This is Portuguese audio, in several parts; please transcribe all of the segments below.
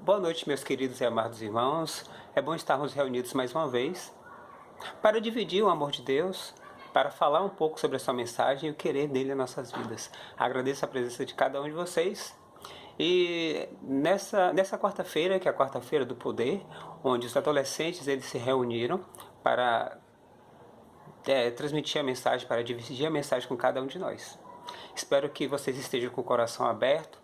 Boa noite, meus queridos e amados irmãos. É bom estarmos reunidos mais uma vez para dividir o amor de Deus, para falar um pouco sobre a sua mensagem e o querer dele em nossas vidas. Agradeço a presença de cada um de vocês. E nessa quarta-feira, que é a quarta-feira do poder, onde os adolescentes eles se reuniram para transmitir a mensagem, para dividir a mensagem com cada um de nós. Espero que vocês estejam com o coração aberto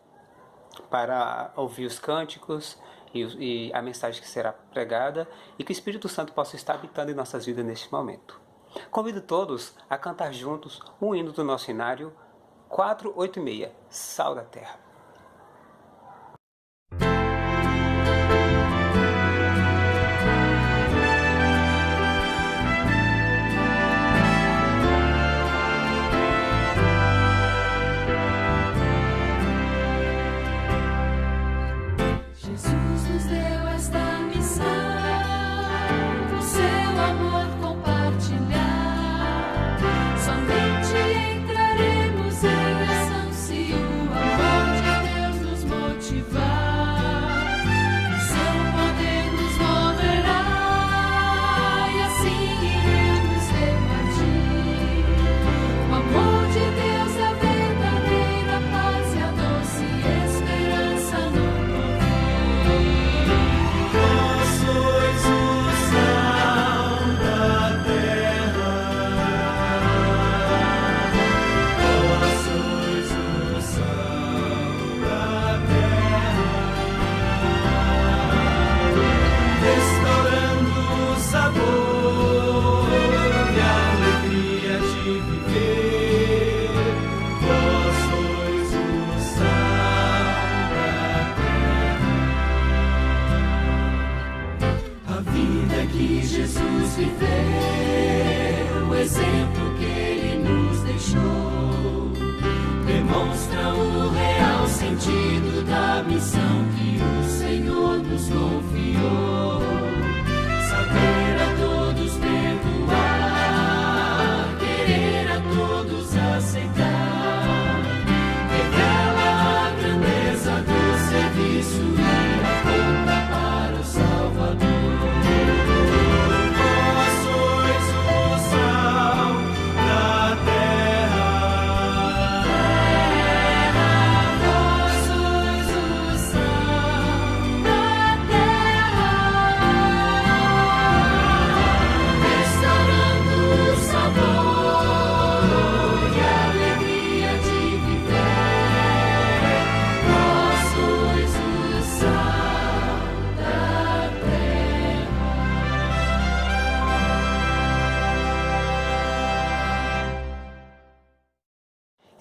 para ouvir os cânticos e a mensagem que será pregada e que o Espírito Santo possa estar habitando em nossas vidas neste momento. Convido todos a cantar juntos um hino do nosso inário 486, Sal da Terra.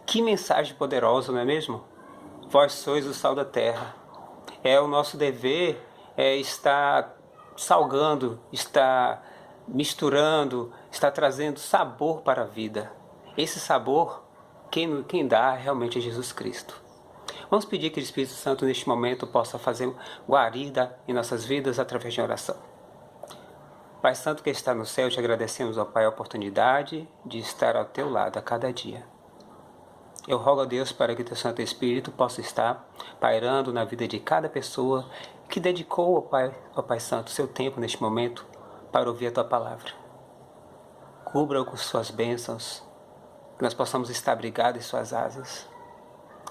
Que mensagem poderosa, não é mesmo? Vós sois o sal da terra. É o nosso dever estar salgando, estar misturando, estar trazendo sabor para a vida. Esse sabor, quem dá realmente é Jesus Cristo. Vamos pedir que o Espírito Santo neste momento possa fazer guarida em nossas vidas através de oração. Pai Santo que está no céu, te agradecemos, ó Pai, a oportunidade de estar ao teu lado a cada dia. Eu rogo a Deus para que o teu Santo Espírito possa estar pairando na vida de cada pessoa que dedicou, ó Pai Santo, seu tempo neste momento para ouvir a tua palavra. Cubra-o com suas bênçãos, que nós possamos estar abrigados em suas asas.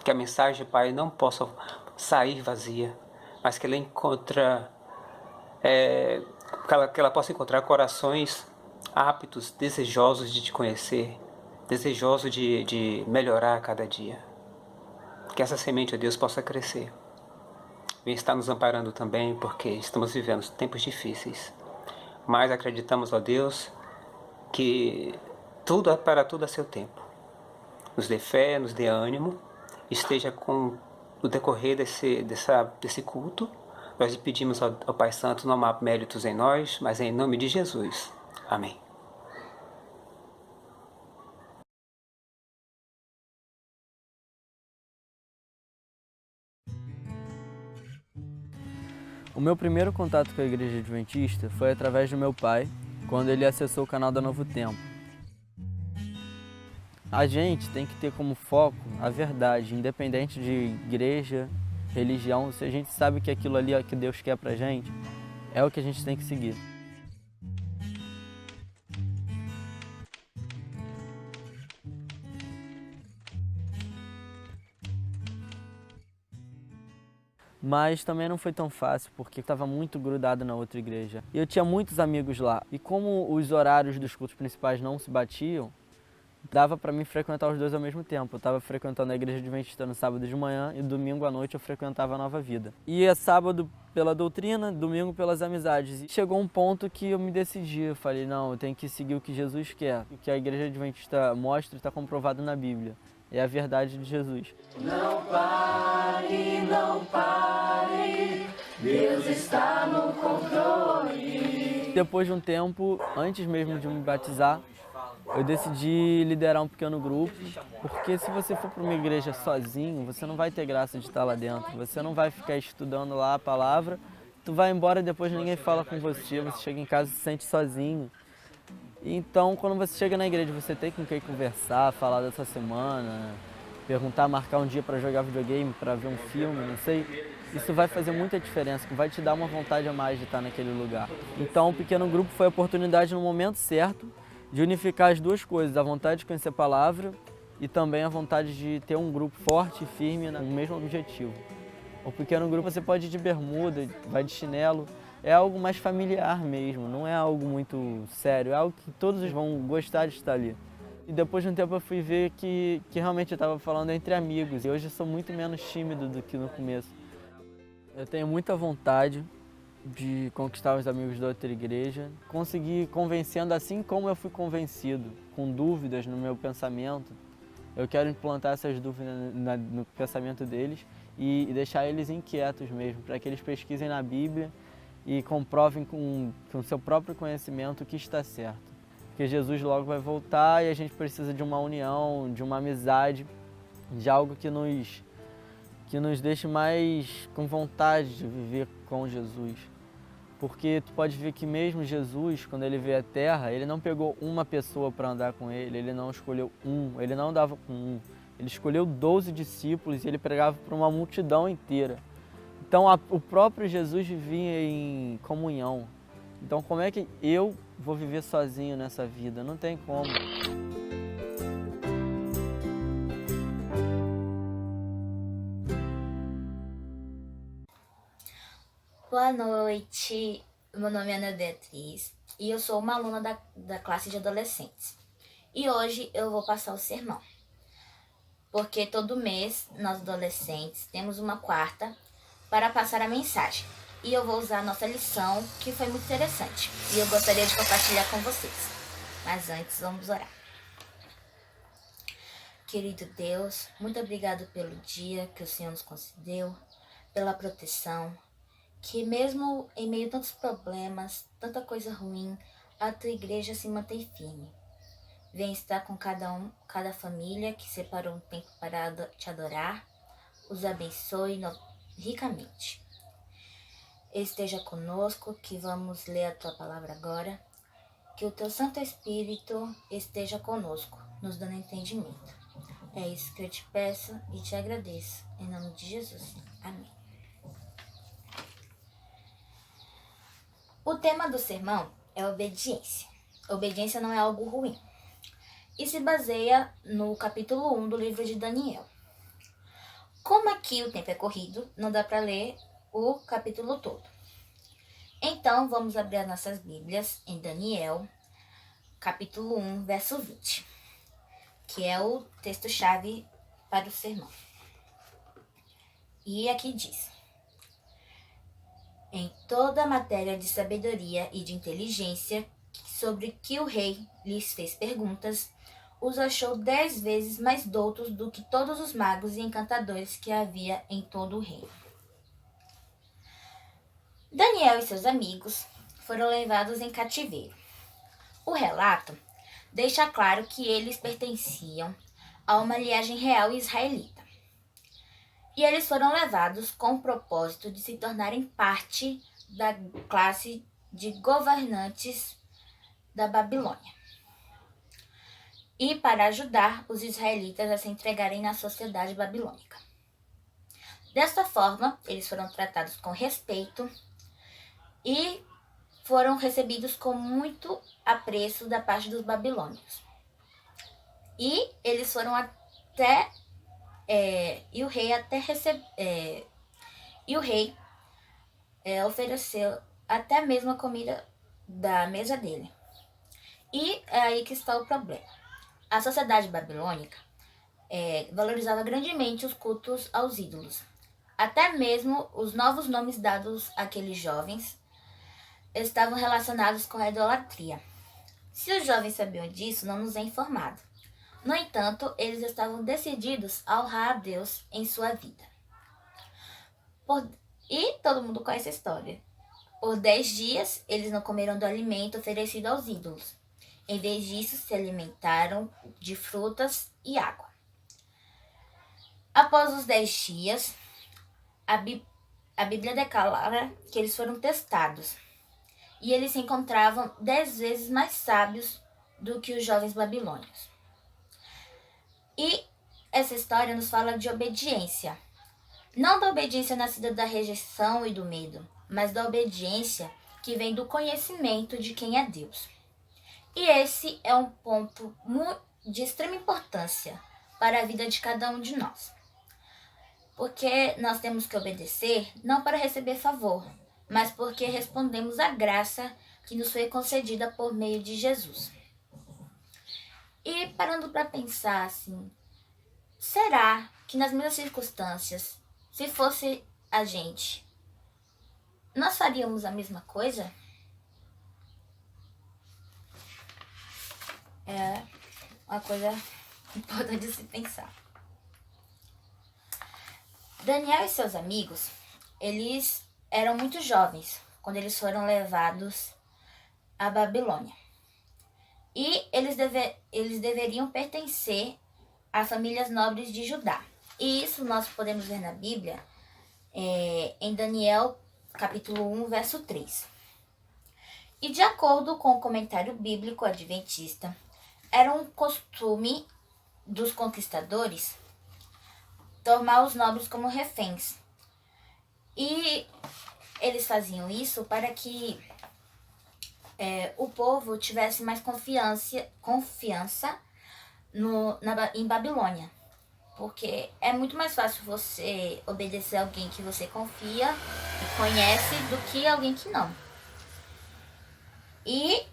Que a mensagem, Pai, não possa sair vazia, mas que ela possa encontrar corações aptos, desejosos de te conhecer, desejoso de melhorar a cada dia. Que essa semente, ó Deus, possa crescer. Vem estar nos amparando também, porque estamos vivendo tempos difíceis. Mas acreditamos, ó Deus, que para tudo a seu tempo. Nos dê fé, nos dê ânimo, esteja com o decorrer desse culto. Nós lhe pedimos ao Pai Santo, não há méritos em nós, mas em nome de Jesus. Amém. O meu primeiro contato com a Igreja Adventista foi através do meu pai, quando ele acessou o canal da Novo Tempo. A gente tem que ter como foco a verdade, independente de igreja, religião, se a gente sabe que aquilo ali é o que Deus quer pra gente, é o que a gente tem que seguir. Mas também não foi tão fácil, porque estava muito grudado na outra igreja. E eu tinha muitos amigos lá. E como os horários dos cultos principais não se batiam, dava para mim frequentar os dois ao mesmo tempo. Eu estava frequentando a igreja adventista no sábado de manhã e domingo à noite eu frequentava a Nova Vida. Ia sábado pela doutrina, domingo pelas amizades. E chegou um ponto que eu me decidi. Eu falei, não, eu tenho que seguir o que Jesus quer. O que a igreja adventista mostra está comprovado na Bíblia. É a verdade de Jesus. Não pare, Deus está no controle. Depois de um tempo, antes mesmo de me batizar, eu decidi liderar um pequeno grupo, porque se você for para uma igreja sozinho, você não vai ter graça de estar lá dentro, você não vai ficar estudando lá a palavra, tu vai embora e depois ninguém fala com você, você chega em casa e se sente sozinho. Então, quando você chega na igreja, você tem com quem conversar, falar da sua semana, perguntar, marcar um dia para jogar videogame, para ver um filme, não sei. Isso vai fazer muita diferença, que vai te dar uma vontade a mais de estar naquele lugar. Então, o pequeno grupo foi a oportunidade no momento certo de unificar as duas coisas, a vontade de conhecer a palavra e também a vontade de ter um grupo forte e firme no mesmo objetivo. O pequeno grupo você pode ir de bermuda, vai de chinelo, é algo mais familiar mesmo, não é algo muito sério, é algo que todos vão gostar de estar ali. E depois de um tempo eu fui ver que realmente eu estava falando entre amigos e hoje eu sou muito menos tímido do que no começo. Eu tenho muita vontade de conquistar os amigos da outra igreja, conseguir convencendo assim como eu fui convencido, com dúvidas no meu pensamento. Eu quero implantar essas dúvidas no pensamento deles e deixar eles inquietos mesmo, para que eles pesquisem na Bíblia e comprovem com seu próprio conhecimento o que está certo. Porque Jesus logo vai voltar e a gente precisa de uma união, de uma amizade, de algo que nos deixe mais com vontade de viver com Jesus. Porque tu pode ver que mesmo Jesus, quando ele veio à Terra, ele não pegou uma pessoa para andar com ele, ele não escolheu ele não andava com ele escolheu 12 discípulos e ele pregava para uma multidão inteira. Então o próprio Jesus vivia em comunhão. Então como é que eu vou viver sozinho nessa vida? Não tem como. Boa noite, meu nome é Ana Beatriz e eu sou uma aluna da classe de adolescentes. E hoje eu vou passar o sermão, porque todo mês nós adolescentes temos uma quarta para passar a mensagem. E eu vou usar a nossa lição, que foi muito interessante, e eu gostaria de compartilhar com vocês. Mas antes, vamos orar. Querido Deus, muito obrigado pelo dia que o Senhor nos concedeu, pela proteção, que mesmo em meio a tantos problemas, tanta coisa ruim, a tua igreja se mantém firme. Vem estar com cada família que separou um tempo para te adorar, os abençoe ricamente. Esteja conosco, que vamos ler a tua palavra agora, que o teu Santo Espírito esteja conosco, nos dando entendimento. É isso que eu te peço e te agradeço, em nome de Jesus. Amém. O tema do sermão é obediência. Obediência não é algo ruim. E se baseia no capítulo 1 do livro de Daniel. Como aqui o tempo é corrido, não dá para ler o capítulo todo. Então, vamos abrir as nossas Bíblias em Daniel, capítulo 1, verso 20, que é o texto-chave para o sermão. E aqui diz: em toda a matéria de sabedoria e de inteligência sobre que o rei lhes fez perguntas, os achou 10 vezes mais doutos do que todos os magos e encantadores que havia em todo o reino. Daniel e seus amigos foram levados em cativeiro. O relato deixa claro que eles pertenciam a uma linhagem real israelita. E eles foram levados com o propósito de se tornarem parte da classe de governantes da Babilônia e para ajudar os israelitas a se entregarem na sociedade babilônica. Desta forma, eles foram tratados com respeito e foram recebidos com muito apreço da parte dos babilônios. E eles foram até e o rei ofereceu até mesmo a comida da mesa dele. E é aí que está o problema. A sociedade babilônica valorizava grandemente os cultos aos ídolos. Até mesmo os novos nomes dados àqueles jovens estavam relacionados com a idolatria. Se os jovens sabiam disso, não nos é informado. No entanto, eles estavam decididos a honrar a Deus em sua vida. E todo mundo conhece a história. Por 10 dias, eles não comeram do alimento oferecido aos ídolos. Em vez disso, se alimentaram de frutas e água. Após os 10 dias, a Bíblia declara que eles foram testados. E eles se encontravam 10 vezes mais sábios do que os jovens babilônios. E essa história nos fala de obediência. Não da obediência nascida da rejeição e do medo, mas da obediência que vem do conhecimento de quem é Deus. E esse é um ponto de extrema importância para a vida de cada um de nós. Porque nós temos que obedecer não para receber favor, mas porque respondemos à graça que nos foi concedida por meio de Jesus. E parando para pensar assim, será que nas mesmas circunstâncias, se fosse a gente, nós faríamos a mesma coisa? É uma coisa importante de se pensar. Daniel e seus amigos, eles eram muito jovens quando eles foram levados à Babilônia. E eles deveriam pertencer a famílias nobres de Judá. E isso nós podemos ver na Bíblia, em Daniel, capítulo 1, verso 3. E de acordo com o comentário bíblico adventista, era um costume dos conquistadores tomar os nobres como reféns. E eles faziam isso para que o povo tivesse mais confiança em Babilônia. Porque é muito mais fácil você obedecer a alguém que você confia e conhece do que alguém que não. E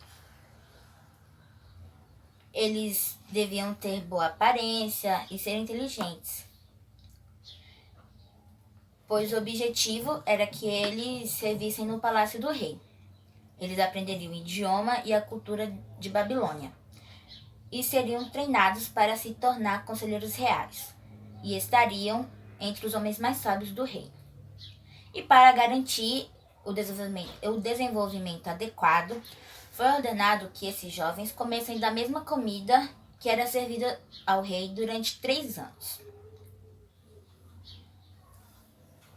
eles deviam ter boa aparência e ser inteligentes, pois o objetivo era que eles servissem no palácio do rei. Eles aprenderiam o idioma e a cultura de Babilônia e seriam treinados para se tornar conselheiros reais e estariam entre os homens mais sábios do rei. E para garantir o desenvolvimento adequado, foi ordenado que esses jovens comessem da mesma comida que era servida ao rei durante 3 anos.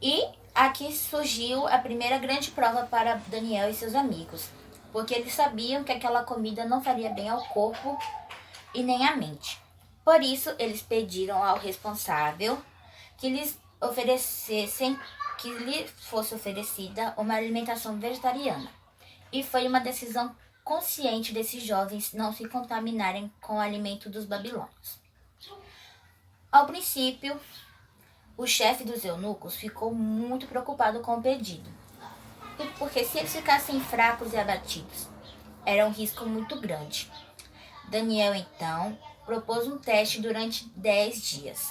E aqui surgiu a primeira grande prova para Daniel e seus amigos, porque eles sabiam que aquela comida não faria bem ao corpo e nem à mente. Por isso, eles pediram ao responsável que lhes fosse oferecida uma alimentação vegetariana. E foi uma decisão consciente desses jovens não se contaminarem com o alimento dos babilônios. Ao princípio, o chefe dos eunucos ficou muito preocupado com o pedido, porque se eles ficassem fracos e abatidos, era um risco muito grande. Daniel, então, propôs um teste durante 10 dias,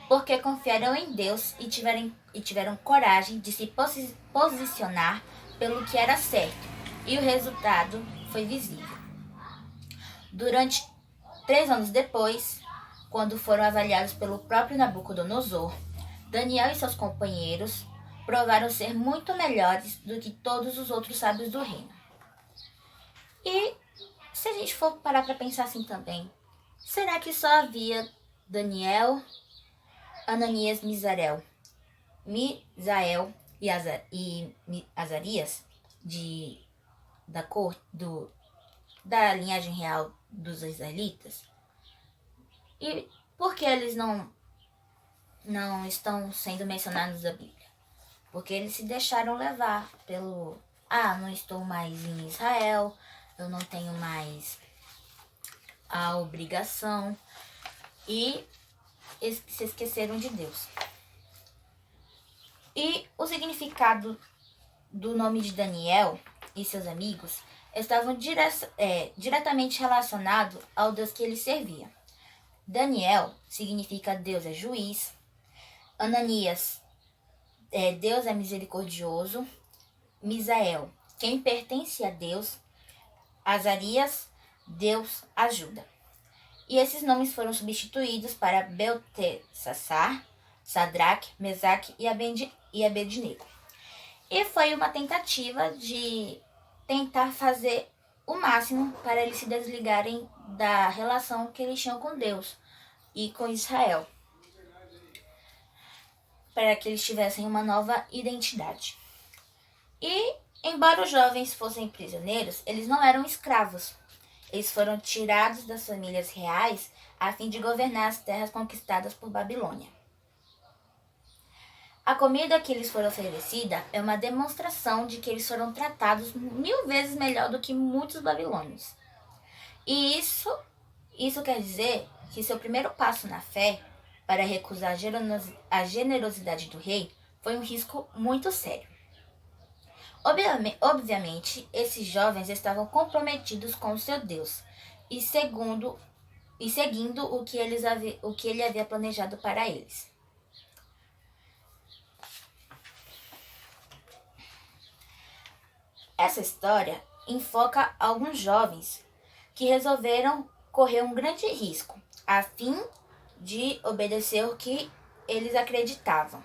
porque confiaram em Deus e tiveram coragem de se posicionar pelo que era certo, e o resultado foi visível. Durante 3 anos depois, quando foram avaliados pelo próprio Nabucodonosor, Daniel e seus companheiros provaram ser muito melhores do que todos os outros sábios do reino. E se a gente for parar para pensar assim também, será que só havia Daniel, Ananias, Misael e Azarias da linhagem real dos israelitas? E por que eles não não estão sendo mencionados na Bíblia. Porque eles se deixaram levar pelo... não estou mais em Israel, eu não tenho mais a obrigação. E se esqueceram de Deus. E o significado do nome de Daniel e seus amigos estavam diretamente relacionados ao Deus que ele servia. Daniel significa Deus é juiz. Ananias, Deus é misericordioso. Misael, quem pertence a Deus. Azarias, Deus ajuda. E esses nomes foram substituídos para Beltesassar, Sadraque, Mesaque e Abednego. E foi uma tentativa de tentar fazer o máximo para eles se desligarem da relação que eles tinham com Deus e com Israel, para que eles tivessem uma nova identidade. E, embora os jovens fossem prisioneiros, eles não eram escravos. Eles foram tirados das famílias reais a fim de governar as terras conquistadas por Babilônia. A comida que lhes foi oferecida é uma demonstração de que eles foram tratados 1000 vezes melhor do que muitos babilônios. E isso quer dizer que seu primeiro passo na fé, para recusar a generosidade do rei, foi um risco muito sério. Obviamente, esses jovens estavam comprometidos com o seu Deus e seguindo o que ele havia planejado para eles. Essa história enfoca alguns jovens que resolveram correr um grande risco a fim de obedecer o que eles acreditavam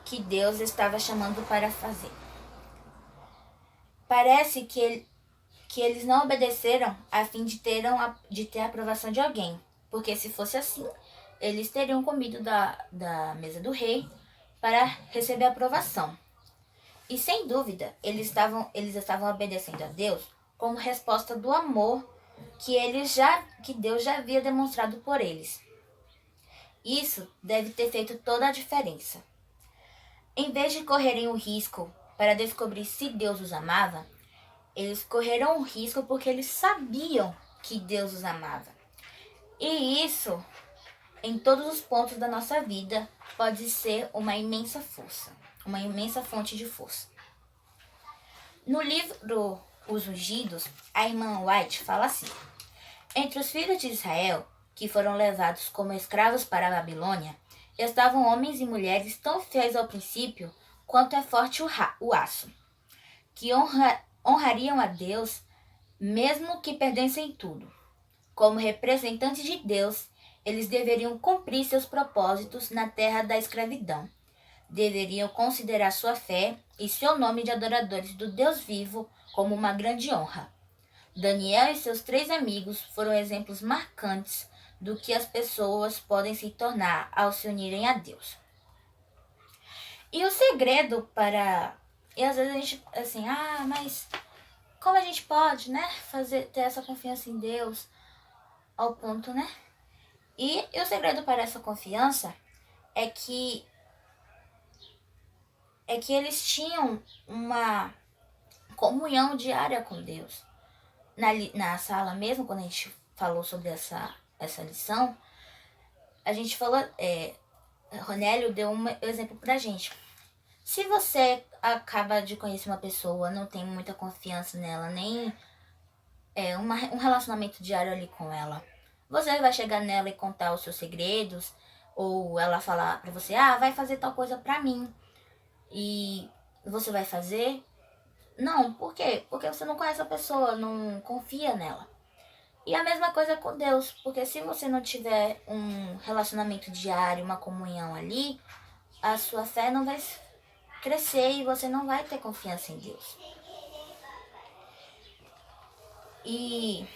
que Deus estava chamando para fazer. Parece que eles não obedeceram a fim de ter a aprovação de alguém, porque se fosse assim, eles teriam comido da mesa do rei para receber a aprovação. E sem dúvida, eles estavam obedecendo a Deus como resposta do amor que Deus já havia demonstrado por eles. Isso deve ter feito toda a diferença. Em vez de correrem o risco para descobrir se Deus os amava, eles correram o risco porque eles sabiam que Deus os amava. E isso, em todos os pontos da nossa vida, pode ser uma imensa força, uma imensa fonte de força. No livro Os Ungidos, a irmã White fala assim: entre os filhos de Israel, que foram levados como escravos para a Babilônia, estavam homens e mulheres tão fiéis ao princípio quanto é forte o aço, que honrariam a Deus mesmo que perdessem tudo. Como representantes de Deus, eles deveriam cumprir seus propósitos na terra da escravidão. Deveriam considerar sua fé e seu nome de adoradores do Deus vivo como uma grande honra. Daniel e seus 3 amigos foram exemplos marcantes do que as pessoas podem se tornar ao se unirem a Deus. E o segredo para... E às vezes a gente, assim, mas como a gente pode, né, ter essa confiança em Deus ao ponto, né? E o segredo para essa confiança é que eles tinham uma comunhão diária com Deus. Na sala mesmo, quando a gente falou sobre essa lição, a gente falou, Ronélio deu um exemplo pra gente. Se você acaba de conhecer uma pessoa, não tem muita confiança nela, nem um relacionamento diário ali com ela, você vai chegar nela e contar os seus segredos, ou ela falar pra você, vai fazer tal coisa pra mim, e você vai fazer? Não, por quê? Porque você não conhece a pessoa, não confia nela. E a mesma coisa com Deus, porque se você não tiver um relacionamento diário, uma comunhão ali, a sua fé não vai crescer e você não vai ter confiança em Deus. E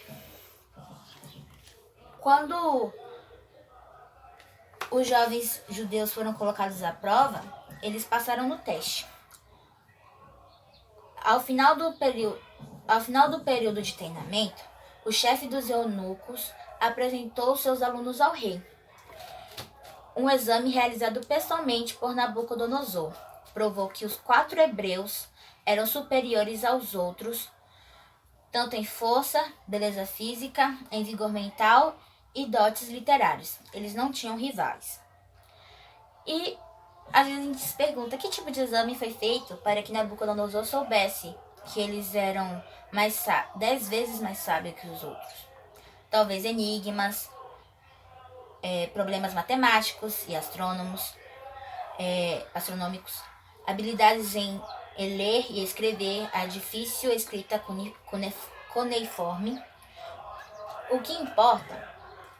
quando os jovens judeus foram colocados à prova, eles passaram no teste. Ao final do período de treinamento, o chefe dos eunucos apresentou seus alunos ao rei. Um exame realizado pessoalmente por Nabucodonosor provou que os 4 hebreus eram superiores aos outros, tanto em força, beleza física, em vigor mental e dotes literários. Eles não tinham rivais. E às vezes a gente se pergunta que tipo de exame foi feito para que Nabucodonosor soubesse que eles eram 10 vezes mais sábios que os outros. Talvez enigmas, problemas matemáticos e astronômicos, habilidades em ler e escrever, a difícil escrita cuneiforme. O que importa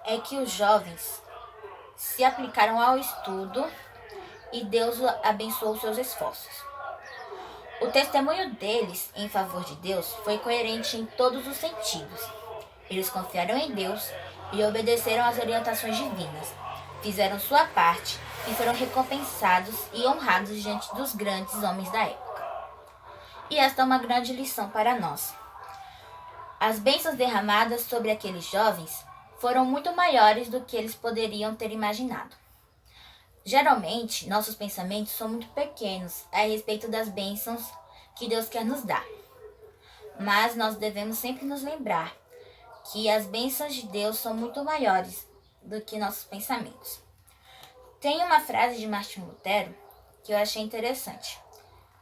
é que os jovens se aplicaram ao estudo e Deus abençoou seus esforços. O testemunho deles em favor de Deus foi coerente em todos os sentidos. Eles confiaram em Deus e obedeceram às orientações divinas, fizeram sua parte e foram recompensados e honrados diante dos grandes homens da época. E esta é uma grande lição para nós. As bênçãos derramadas sobre aqueles jovens foram muito maiores do que eles poderiam ter imaginado. Geralmente, nossos pensamentos são muito pequenos a respeito das bênçãos que Deus quer nos dar. Mas nós devemos sempre nos lembrar que as bênçãos de Deus são muito maiores do que nossos pensamentos. Tem uma frase de Martinho Lutero que eu achei interessante,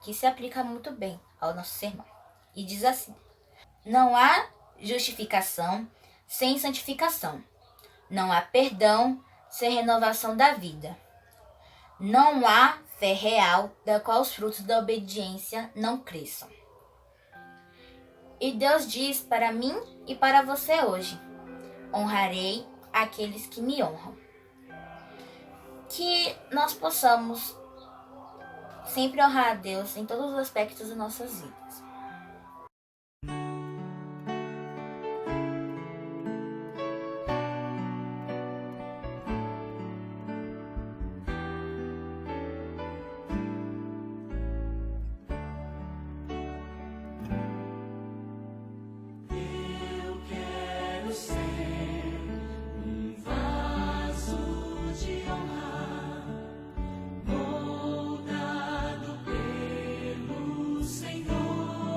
que se aplica muito bem ao nosso sermão. E diz assim: não há justificação sem santificação. Não há perdão sem renovação da vida. Não há fé real da qual os frutos da obediência não cresçam. E Deus diz para mim e para você hoje: honrarei aqueles que me honram. Que nós possamos sempre honrar a Deus em todos os aspectos das nossas vidas. Moldado pelo Senhor.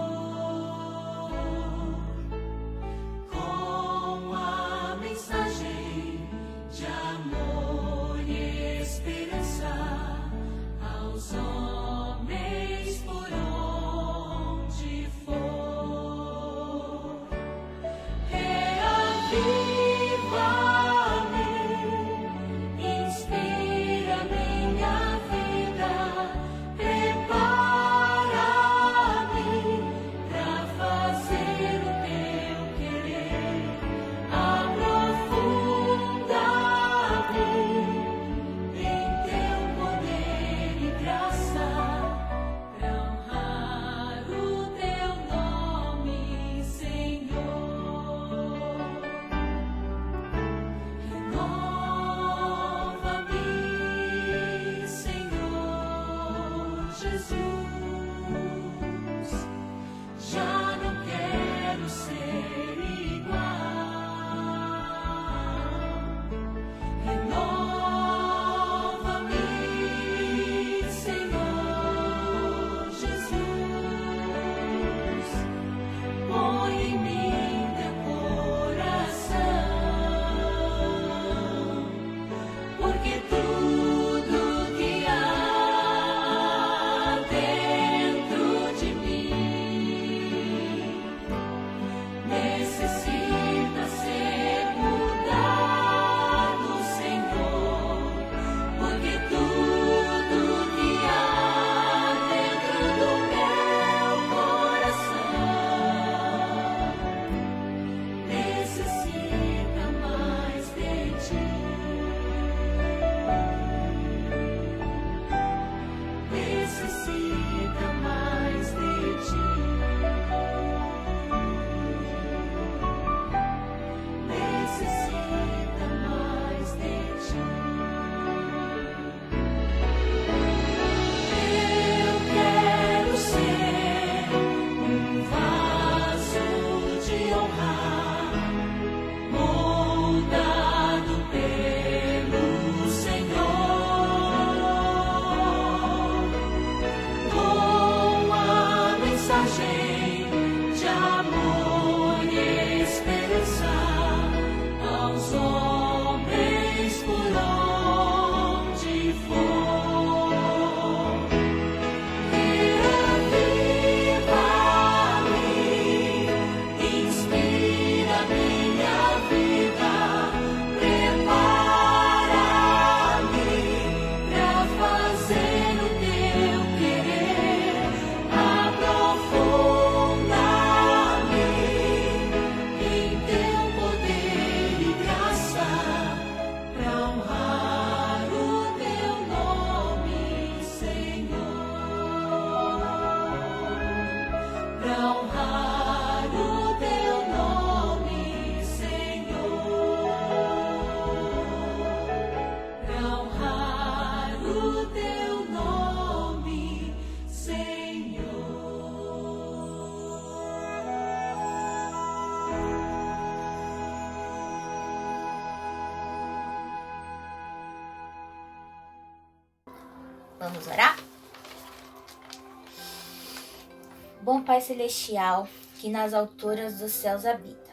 bom Pai Celestial, que nas alturas dos céus habita.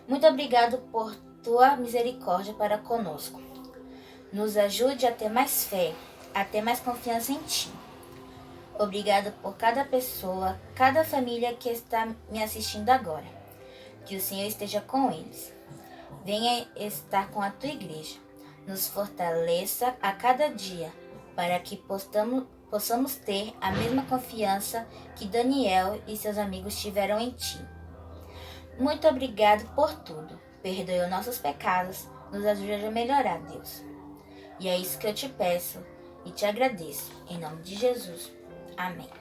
Muito obrigado por tua misericórdia para conosco. Nos ajude a ter mais fé, a ter mais confiança em ti. Obrigado por cada pessoa, cada família que está me assistindo agora. Que o Senhor esteja com eles. Venha estar com a tua igreja. Nos fortaleça a cada dia, para que possamos ter a mesma confiança que Daniel e seus amigos tiveram em ti. Muito obrigado por tudo. Perdoe os nossos pecados, nos ajude a melhorar, Deus. E é isso que eu te peço e te agradeço. Em nome de Jesus. Amém.